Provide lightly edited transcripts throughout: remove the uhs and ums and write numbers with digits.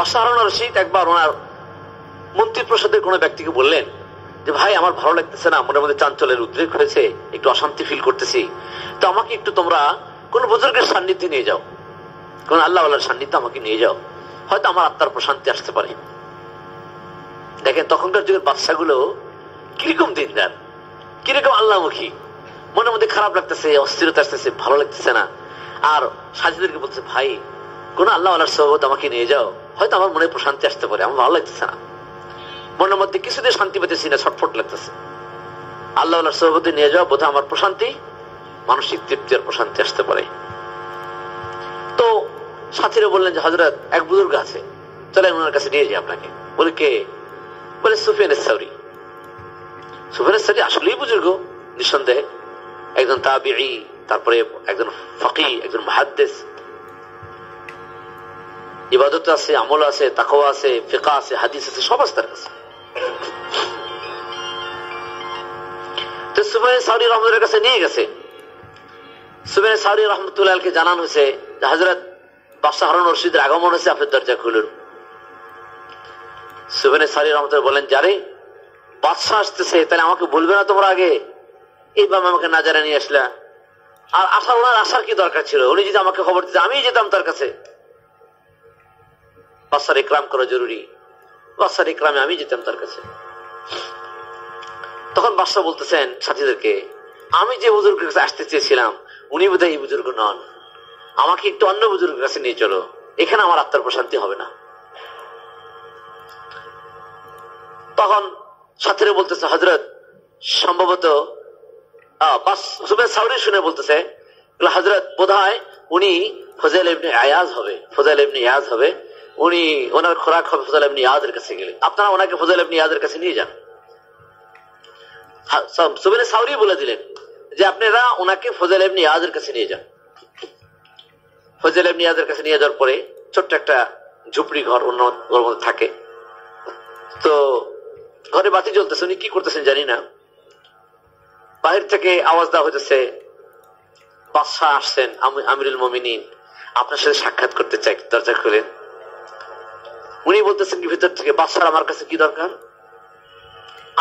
বাদশাহ হারুন রশিদ একবার ওনার মন্ত্রী প্রসাদের কোনো ব্যক্তিকে বললেন যে ভাই আমার ভালো লাগতেছে না, মনের মধ্যে চাঞ্চল্যের উদ্রেক হয়েছে, একটু অশান্তি ফিল করতেছি, তো আমাকে একটু তোমরা কোন বুজুর্গের সান্নিধ্যে নিয়ে যাও, কোন আল্লাহ আল্লাহর সান্নিধ্যে আমাকে নিয়ে যাও, হয়তো আমার আত্মার প্রশান্তি আসতে পারে। দেখেন তখনকার যুগের বাদশাগুলো কিরকম দিনদার, কিরকম আল্লাহমুখী, মনের মধ্যে খারাপ লাগতেছে, অস্থিরতা আসতেছে, ভালো লাগতেছে না, আর সাজিদেরকে বলছে ভাই কোন আল্লাহ আল্লাহর সোহবত আমাকে নিয়ে যাও, হয়তো আমার মনে প্রশান্তি আসতে পারে, আমার ভালো লাগতেছে না, মনের মধ্যে কিছুতে শান্তি পেতেছি না, ছটফট লাগতেছে, আল্লাহ আল্লাহর সোহবতে নিয়ে যাও, বোধহয় আমার প্রশান্তি, মানসিক তৃপ্তি আর প্রশান্তি আসতে পারে। তো সাথীরা বললেন যে হযরত এক বুজুর্গ আছে, চলেন ওনার কাছে নিয়ে যাই আপনাকে। বলে কে? বলে সুফিয়ান আস-সাউরি। সুফিয়ান আস-সাউরি আসলেই বুজুর্গ, নিঃসন্দেহে একজন তাবিঈ, তারপরে একজন ফাকিহ, একজন মুহাদ্দিস, ইবাদত আছে, আমল আছে, তাকওয়া আছে, ফিকহ আছে, হাদিস আছে, সব আছে তার কাছে। তো সুফিয়ান আস-সাউরি রাহমাতুল্লাহর কাছে নিয়ে গেছে। সুফিয়ান আস-সাউরি রাহমাতুল্লাহ আলাইহিকে জানানো হয়েছে যে হযরত বাদশাহ হারুন রশিদের আগমন হয়েছে, আপনার দরজা খুলুন। সুফিয়ান আস-সাউরি রাহমাতুল্লাহ বলেন, যারে বাদশাহ আসতেছে তাহলে আমাকে বলবে না তোমরা আগে, এইভাবে আমাকে না জানা নিয়ে আসলা, আর ওনার আসার কি দরকার ছিল? উনি যদি আমাকে খবর দিতে আমি যেতাম তার কাছে। বাদশার ইকরাম করা জরুরি, বাদশার ইকরামে আমি যেতাম তার কাছে। তখন বাদশাহ বলতেছেন সাথীদেরকে, আমি যে বুজুর্গের কাছে আসতে চেয়েছিলাম উনি বোধহয় এই বুজুর্গ নন, আমাকে একটু অন্য বুজুর্গের কাছে নিয়ে চলো, এখানে আমার আত্মার প্রশান্তি হবে না। তখন সাথীরা বলতেছে হযরত সম্ভবত সুফিয়ান সাউরি শুনে বলতেছে হযরত বোধহয় উনি ফুজাইল ইবনে ইয়াজ হবে, ফুজাইল ইবনে ইয়াজ হবে, উনি ওনার খোরাক হবে ফুজাইল ইবনে ইয়াজের কাছে গেলে, আপনারা ওনাকে ফুজাইল ইবনে ইয়াজের কাছে নিয়ে যান। সুফিয়ান সাউরি বলে দিলেন যে আপনারা ওনাকে ফুজাইল ইবনে ইয়াজের কাছে নিয়ে যান। ফুজাইল ইবনে ইয়াজের কাছে নিয়ে যাওয়ার পরে ছোট্ট একটা ঝুপড়ি ঘর ওর মধ্যে থাকে, তো ঘরে বাতি জ্বলতেছে, উনি কি করতেছেন জানি না, বাহির থেকে আওয়াজ দেওয়া হইতেছে বাদশাহ আসছেন, আমিরুল মুমিনিন আপনার সাথে সাক্ষাৎ করতে চাই, দরজা খুলেন। উনি বলতেছেন কি ভিতর থেকে, বাদশার আমার কাছে কি দরকার,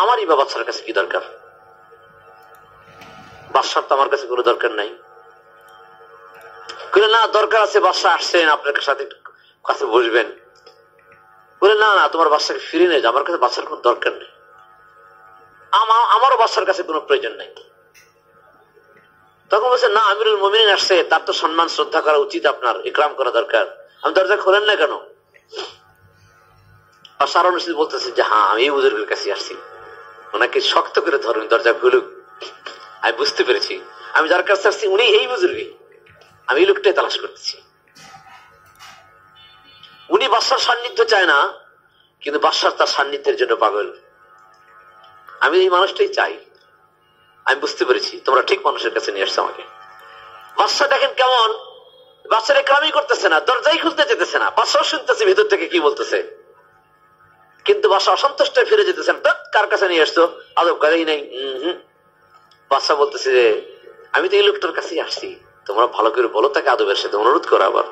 আমারই বা বাদশার কাছে কি দরকার, বাদশার তো আমার কাছে কোনো দরকার নাই। বলে না দরকার আছে, বাদশাহ আসছেন আপনার সাথে কাছে বসবেন। বলে না না তোমার বাদশাকে ফিরে নিয়ে যাও, আমার কাছে বাদশার কোনো দরকার নেই, আমারও বাদশার কাছে কোনো প্রয়োজন নাই। তখন বলছে না আমিরুল মুমিনিন আসছে, তার তো সম্মান শ্রদ্ধা করা উচিত, আপনার ইকরাম করা দরকার, আমি দরজা খোলেন না কেন? বাদশাহ হারুন রশিদ বলতেছে যে হ্যাঁ আমি এই বুজুর্গের কাছে আসছি, ওনাকে শক্ত করে ধরুন, দরজা খুলুক, আমি বুঝতে পেরেছি আমি যার কাছে আসছি উনি এই বুজুর্গই, আমি এই লোকটাই তালাশ করতেছি। উনি বাদশার সান্নিধ্য চায় না, কিন্তু বাদশার তার সান্নিধ্যের জন্য পাগল, আমি এই মানুষটাই চাই, আমি বুঝতে পেরেছি তোমরা ঠিক মানুষের কাছে নিয়ে আসছো আমাকে। বাদশাহ দেখেন কেমন, বাদশার ইকরামই করতেছে না, দরজাই খুলতে যেতেছে না, বাদশাহ শুনতেছে ভিতর থেকে কি বলতেছে, কিন্তু বাদশাহ অসন্তুষ্ট ফিরে যেতেছেন, কার কাছে নিয়ে আসছো, আদব করেই নাই। বাদশাহ বলতেছে যে আমি তো এই লোকটার কাছেই আসছি, তোমরা ভালো করে বলো তাকে আদবের সাথে অনুরোধ করো। আবার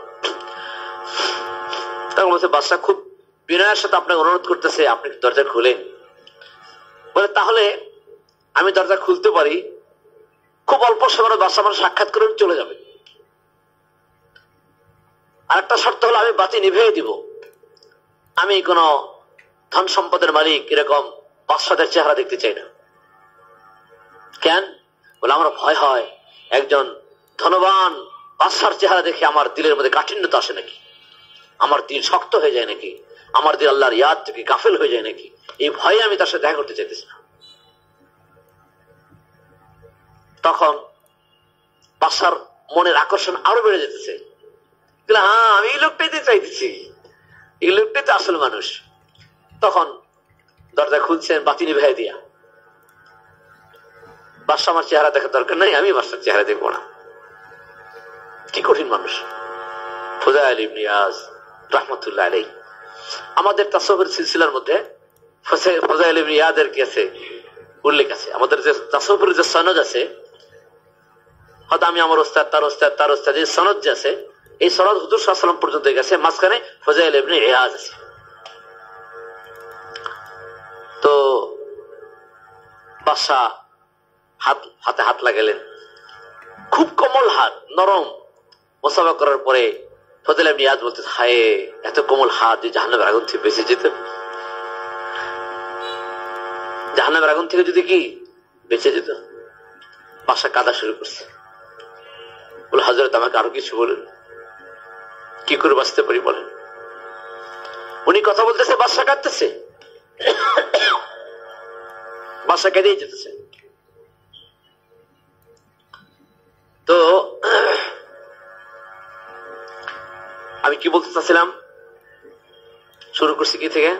তখন বলছে বাদশাহ খুব বিনয়ের সাথে আপনাকে অনুরোধ করতেছে আপনি দরজা খুলেন। বলে তাহলে আমি দরজা খুলতে পারি, খুব অল্প সময় বাদশাহ আমার সাক্ষাৎ করে চলে যাবে, আর একটা শর্ত হলো আমি বাতি নিভিয়ে দিব, আমি কোন ধন সম্পদের মালিক এরকম বাদশাদের চেহারা দেখতে চাই না। কেন? বলে আমার ভয় হয় একজন ধনবান বাদশার চেহারা দেখে আমার দিলের মধ্যে কাঠিন্যতা আসে নাকি, আমার দিল শক্ত হয়ে যায় নাকি, আমার দিল আল্লাহর ইয়াদ থেকে গাফেল হয়ে যায় নাকি, এই ভয়ে আমি তার সাথে দেখা করতে চাইতেছি না। তখন বাদশার মনের আকর্ষণ আরো বেড়ে যেতেছে, হ্যাঁ আমি এই লোকটাইতে চাইতেছি, এই লোকটাই তো আসল মানুষ। তখন দরজা খুলছেন বাতি নিভাই দিয়া, বাদশা আমার চেহারা দেখার দরকার নাই, আমি বাদশার চেহারা দেখবো না। কি কঠিন মানুষ ফুজাইল ইবনে ইয়াজ রাহমাতুল্লাহ আলাইহি। আমাদের তাসাউফের সিলসিলার মধ্যে ফুজাইল ইবনে ইয়াজের কি আছে উল্লেখ আছে, আমাদের যে তাসাউফের যে সনদ আছে, হয়তো আমি আমার ওস্তাদ তার ওস্তাদ তার ওস্তাদ, এই সনদ যে আছে এই সনদ হুজুর সাল্লাল্লাহু আলাইহি ওয়াসাল্লাম পর্যন্ত গেছে, মাঝখানে ফুজাইল ইবনে ইয়াজ আছে। তো বাদশাহ হাতে হাত লাগালেন, খুব কোমল হাত, নরম। মোসাফা করার পরে ফজল ইবনে ইয়াদ বলতে, হায় এত কোমল হাত, যে জাহান্নামের আগুন থেকে বেঁচে যেত, জাহান্নামের আগুন থেকে যদি কি বেঁচে যেত। বাদশাহ কাঁদা শুরু করছে, বলে হযরত আমাকে আরো কিছু বলেন, কি করে বাঁচতে পারি বলেন। উনি কথা বলতেছে, বাদশাহ কাঁদতেছে, বাদশাহ কেঁদেই যেতেছে। তো আমি কি বলতে চাচ্ছিলাম, শুরু করছি কি থেকে?